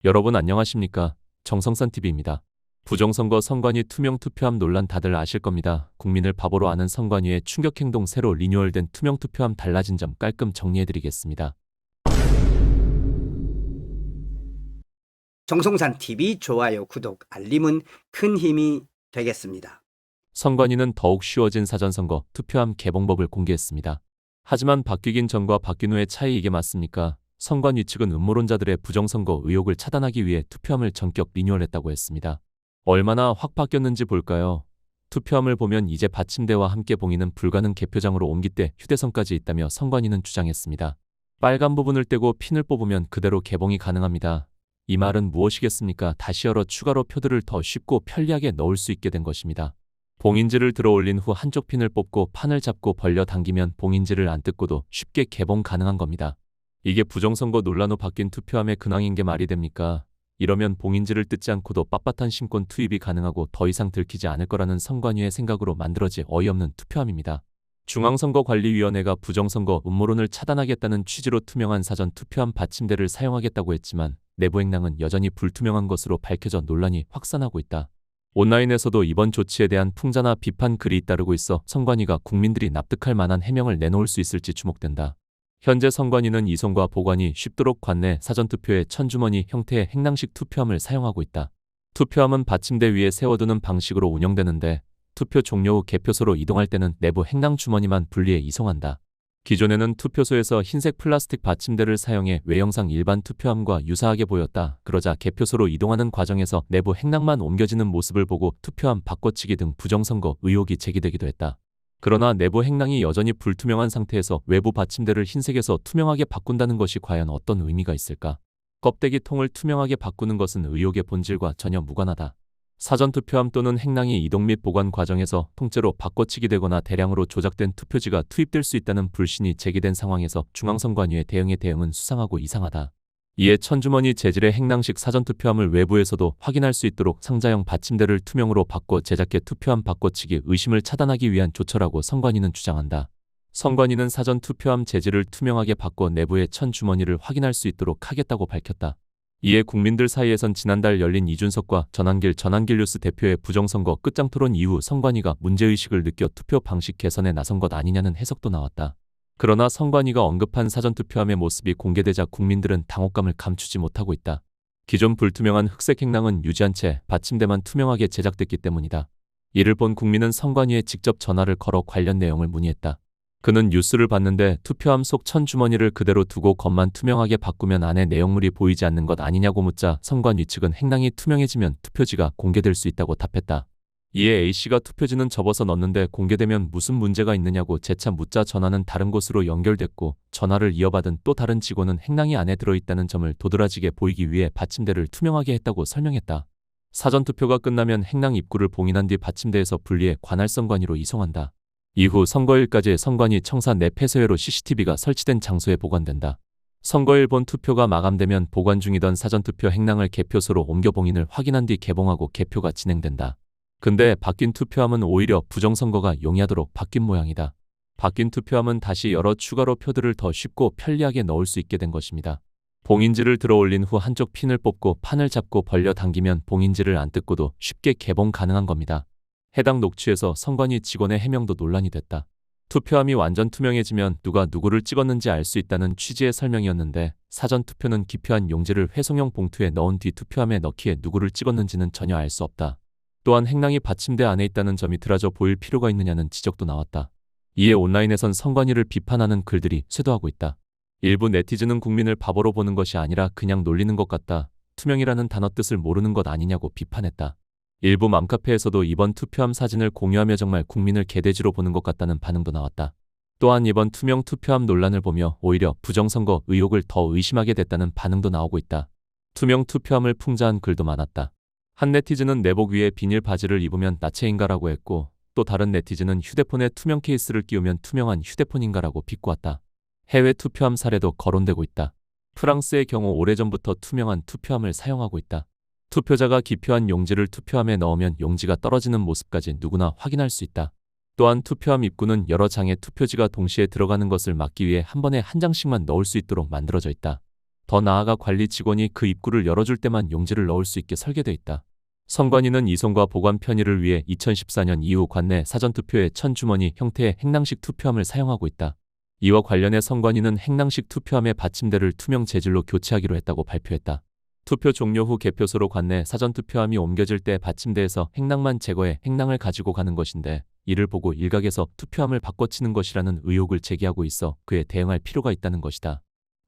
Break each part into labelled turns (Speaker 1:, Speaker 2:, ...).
Speaker 1: 여러분 안녕하십니까? 정성산TV입니다. 부정선거 선관위 투명 투표함 논란 다들 아실 겁니다. 국민을 바보로 하는 선관위의 충격행동 새로 리뉴얼된 투명 투표함 달라진 점 깔끔 정리해드리겠습니다.
Speaker 2: 정성산TV 좋아요, 구독, 알림은 큰 힘이 되겠습니다.
Speaker 1: 선관위는 더욱 쉬워진 사전선거 투표함 개봉법을 공개했습니다. 하지만 바뀌긴 전과 바뀐 후의 차이 이게 맞습니까? 선관위 측은 음모론자들의 부정선거 의혹을 차단하기 위해 투표함을 전격 리뉴얼했다고 했습니다. 얼마나 확 바뀌었는지 볼까요? 투표함을 보면 이제 받침대와 함께 봉인은 불가능 개표장으로 옮길 휴대선까지 있다며 선관위는 주장했습니다. 빨간 부분을 떼고 핀을 뽑으면 그대로 개봉이 가능합니다. 이 말은 무엇이겠습니까? 다시 열어 추가로 표들을 더 쉽고 편리하게 넣을 수 있게 된 것입니다. 봉인지를 들어 올린 후 한쪽 핀을 뽑고 판을 잡고 벌려 당기면 봉인지를 안 뜯고도 쉽게 개봉 가능한 겁니다. 이게 부정선거 논란 후 바뀐 투표함의 근황인 게 말이 됩니까? 이러면 봉인지를 뜯지 않고도 빳빳한 신권 투입이 가능하고 더 이상 들키지 않을 거라는 선관위의 생각으로 만들어진 어이없는 투표함입니다. 중앙선거관리위원회가 부정선거 음모론을 차단하겠다는 취지로 투명한 사전 투표함 받침대를 사용하겠다고 했지만 내부 행랑은 여전히 불투명한 것으로 밝혀져 논란이 확산하고 있다. 온라인에서도 이번 조치에 대한 풍자나 비판 글이 잇따르고 있어 선관위가 국민들이 납득할 만한 해명을 내놓을 수 있을지 주목된다. 현재 선관위는 이송과 보관이 쉽도록 관내 사전투표의 천주머니 형태의 행랑식 투표함을 사용하고 있다. 투표함은 받침대 위에 세워두는 방식으로 운영되는데 투표 종료 후 개표소로 이동할 때는 내부 행랑 주머니만 분리해 이송한다. 기존에는 투표소에서 흰색 플라스틱 받침대를 사용해 외형상 일반 투표함과 유사하게 보였다. 그러자 개표소로 이동하는 과정에서 내부 행랑만 옮겨지는 모습을 보고 투표함 바꿔치기 등 부정선거 의혹이 제기되기도 했다. 그러나 내부 행랑이 여전히 불투명한 상태에서 외부 받침대를 흰색에서 투명하게 바꾼다는 것이 과연 어떤 의미가 있을까? 껍데기 통을 투명하게 바꾸는 것은 의혹의 본질과 전혀 무관하다. 사전투표함 또는 행랑이 이동 및 보관 과정에서 통째로 바꿔치기 되거나 대량으로 조작된 투표지가 투입될 수 있다는 불신이 제기된 상황에서 중앙선관위의 대응은 수상하고 이상하다. 이에 천주머니 재질의 행랑식 사전투표함을 외부에서도 확인할 수 있도록 상자형 받침대를 투명으로 바꿔 제작해 투표함 바꿔치기 의심을 차단하기 위한 조처라고 선관위는 주장한다. 선관위는 사전투표함 재질을 투명하게 바꿔 내부의 천주머니를 확인할 수 있도록 하겠다고 밝혔다. 이에 국민들 사이에선 지난달 열린 이준석과 전한길 뉴스 대표의 부정선거 끝장토론 이후 선관위가 문제의식을 느껴 투표 방식 개선에 나선 것 아니냐는 해석도 나왔다. 그러나 선관위가 언급한 사전투표함의 모습이 공개되자 국민들은 당혹감을 감추지 못하고 있다. 기존 불투명한 흑색 행랑은 유지한 채 받침대만 투명하게 제작됐기 때문이다. 이를 본 국민은 선관위에 직접 전화를 걸어 관련 내용을 문의했다. 그는 뉴스를 봤는데 투표함 속 천주머니를 그대로 두고 겉만 투명하게 바꾸면 안에 내용물이 보이지 않는 것 아니냐고 묻자 선관위 측은 행랑이 투명해지면 투표지가 공개될 수 있다고 답했다. 이에 A씨가 투표지는 접어서 넣는데 공개되면 무슨 문제가 있느냐고 재차 묻자 전화는 다른 곳으로 연결됐고 전화를 이어받은 또 다른 직원은 행랑이 안에 들어있다는 점을 도드라지게 보이기 위해 받침대를 투명하게 했다고 설명했다. 사전투표가 끝나면 행랑 입구를 봉인한 뒤 받침대에서 분리해 관할 선관위로 이송한다. 이후 선거일까지 선관위 청사 내 폐쇄회로 CCTV가 설치된 장소에 보관된다. 선거일 본 투표가 마감되면 보관 중이던 사전투표 행랑을 개표소로 옮겨 봉인을 확인한 뒤 개봉하고 개표가 진행된다. 근데 바뀐 투표함은 오히려 부정선거가 용이하도록 바뀐 모양이다. 바뀐 투표함은 다시 열어 추가로 표들을 더 쉽고 편리하게 넣을 수 있게 된 것입니다. 봉인지를 들어 올린 후 한쪽 핀을 뽑고 판을 잡고 벌려 당기면 봉인지를 안 뜯고도 쉽게 개봉 가능한 겁니다. 해당 녹취에서 선관위 직원의 해명도 논란이 됐다. 투표함이 완전 투명해지면 누가 누구를 찍었는지 알 수 있다는 취지의 설명이었는데 사전투표는 기표한 용지를 회송용 봉투에 넣은 뒤 투표함에 넣기에 누구를 찍었는지는 전혀 알 수 없다. 또한 행랑이 받침대 안에 있다는 점이 드러져 보일 필요가 있느냐는 지적도 나왔다. 이에 온라인에선 선관위를 비판하는 글들이 쇄도하고 있다. 일부 네티즌은 국민을 바보로 보는 것이 아니라 그냥 놀리는 것 같다. 투명이라는 단어 뜻을 모르는 것 아니냐고 비판했다. 일부 맘카페에서도 이번 투표함 사진을 공유하며 정말 국민을 개돼지로 보는 것 같다는 반응도 나왔다. 또한 이번 투명 투표함 논란을 보며 오히려 부정선거 의혹을 더 의심하게 됐다는 반응도 나오고 있다. 투명 투표함을 풍자한 글도 많았다. 한 네티즌은 내복 위에 비닐 바지를 입으면 나체인가라고 했고 또 다른 네티즌은 휴대폰에 투명 케이스를 끼우면 투명한 휴대폰인가라고 비꼬았다. 해외 투표함 사례도 거론되고 있다. 프랑스의 경우 오래전부터 투명한 투표함을 사용하고 있다. 투표자가 기표한 용지를 투표함에 넣으면 용지가 떨어지는 모습까지 누구나 확인할 수 있다. 또한 투표함 입구는 여러 장의 투표지가 동시에 들어가는 것을 막기 위해 한 번에 한 장씩만 넣을 수 있도록 만들어져 있다. 더 나아가 관리 직원이 그 입구를 열어줄 때만 용지를 넣을 수 있게 설계돼 있다. 선관위는 이송과 보관 편의를 위해 2014년 이후 관내 사전투표의 천주머니 형태의 행랑식 투표함을 사용하고 있다. 이와 관련해 선관위는 행랑식 투표함의 받침대를 투명 재질로 교체하기로 했다고 발표했다. 투표 종료 후 개표소로 관내 사전투표함이 옮겨질 때 받침대에서 행랑만 제거해 행랑을 가지고 가는 것인데, 이를 보고 일각에서 투표함을 바꿔치는 것이라는 의혹을 제기하고 있어 그에 대응할 필요가 있다는 것이다.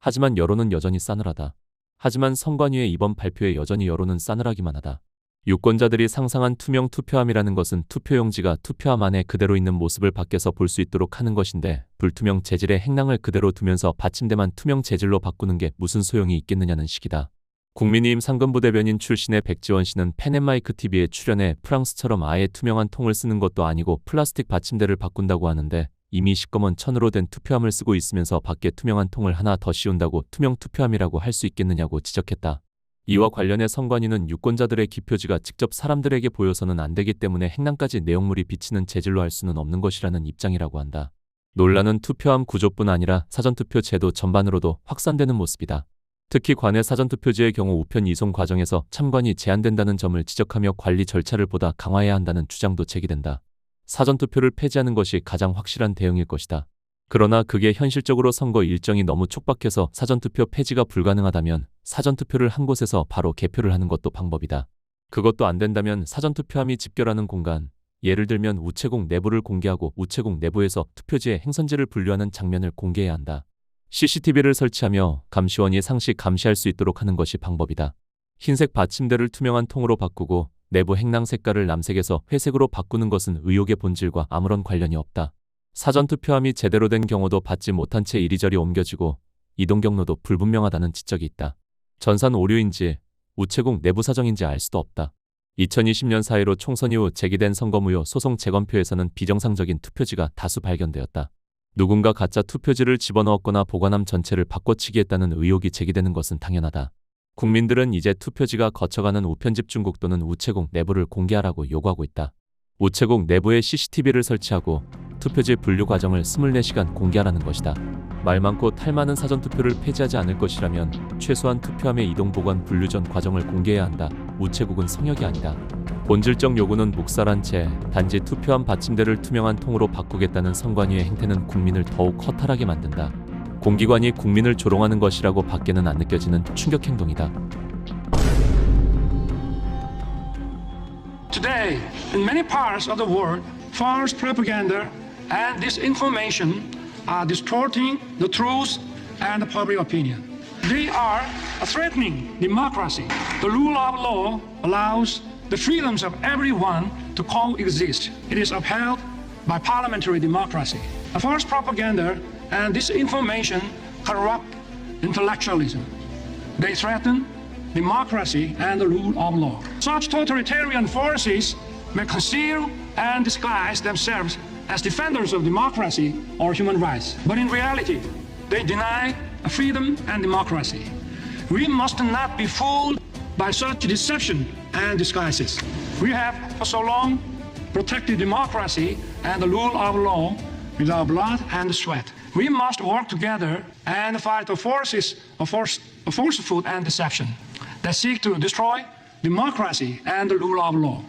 Speaker 1: 하지만 여론은 여전히 싸늘하다. 하지만 선관위의 이번 발표에 여전히 여론은 싸늘하기만 하다. 유권자들이 상상한 투명 투표함이라는 것은 투표용지가 투표함 안에 그대로 있는 모습을 밖에서 볼 수 있도록 하는 것인데, 불투명 재질의 행랑을 그대로 두면서 받침대만 투명 재질로 바꾸는 게 무슨 소용이 있겠느냐는 식이다. 국민의힘 상근부 대변인 출신의 백지원 씨는 펜앤마이크 TV에 출연해 프랑스처럼 아예 투명한 통을 쓰는 것도 아니고 플라스틱 받침대를 바꾼다고 하는데, 이미 시꺼먼 천으로 된 투표함을 쓰고 있으면서 밖에 투명한 통을 하나 더 씌운다고 투명 투표함이라고 할 수 있겠느냐고 지적했다. 이와 관련해 선관위는 유권자들의 기표지가 직접 사람들에게 보여서는 안 되기 때문에 행랑까지 내용물이 비치는 재질로 할 수는 없는 것이라는 입장이라고 한다. 논란은 투표함 구조뿐 아니라 사전투표 제도 전반으로도 확산되는 모습이다. 특히 관내 사전투표지의 경우 우편 이송 과정에서 참관이 제한된다는 점을 지적하며 관리 절차를 보다 강화해야 한다는 주장도 제기된다. 사전투표를 폐지하는 것이 가장 확실한 대응일 것이다. 그러나 그게 현실적으로 선거 일정이 너무 촉박해서 사전투표 폐지가 불가능하다면 사전투표를 한 곳에서 바로 개표를 하는 것도 방법이다. 그것도 안 된다면 사전투표함이 집결하는 공간, 예를 들면 우체국 내부를 공개하고 우체국 내부에서 투표지의 행선지를 분류하는 장면을 공개해야 한다. CCTV를 설치하며 감시원이 상시 감시할 수 있도록 하는 것이 방법이다. 흰색 받침대를 투명한 통으로 바꾸고 내부 행랑 색깔을 남색에서 회색으로 바꾸는 것은 의혹의 본질과 아무런 관련이 없다. 사전투표함이 제대로 된 경우도 받지 못한 채 이리저리 옮겨지고 이동 경로도 불분명하다는 지적이 있다. 전산 오류인지 우체국 내부 사정인지 알 수도 없다. 2020년 4.15 총선 이후 제기된 선거무효 소송 재검표에서는 비정상적인 투표지가 다수 발견되었다. 누군가 가짜 투표지를 집어넣었거나 보관함 전체를 바꿔치기 했다는 의혹이 제기되는 것은 당연하다. 국민들은 이제 투표지가 거쳐가는 우편집중국 또는 우체국 내부를 공개하라고 요구하고 있다. 우체국 내부에 CCTV를 설치하고 투표지 분류 과정을 24시간 공개하라는 것이다. 말 많고 탈 많은 사전투표를 폐지하지 않을 것이라면 최소한 투표함의 이동 보관 분류 전 과정을 공개해야 한다. 우체국은 성역이 아니다. 본질적 요구는 묵살한 채 단지 투표함 받침대를 투명한 통으로 바꾸겠다는 선관위의 행태는 국민을 더욱 허탈하게 만든다. 공기관이 국민을 조롱하는 것이라고 밖에는 안 느껴지는 충격 행동이다.
Speaker 3: Today, in many parts of the world, false propaganda and disinformation are distorting the truth and the public opinion. They are threatening democracy. The rule of law allows the freedoms of everyone to coexist. It is upheld by parliamentary democracy. False propaganda and disinformation corrupt intellectualism. They threaten democracy and the rule of law. Such totalitarian forces may conceal and disguise themselves as defenders of democracy or human rights. But in reality, they deny freedom and democracy. We must not be fooled by such deception and disguises. We have for so long protected democracy and the rule of law with our blood and sweat. We must work together and fight the forces of falsehood and deception that seek to destroy democracy and the rule of law.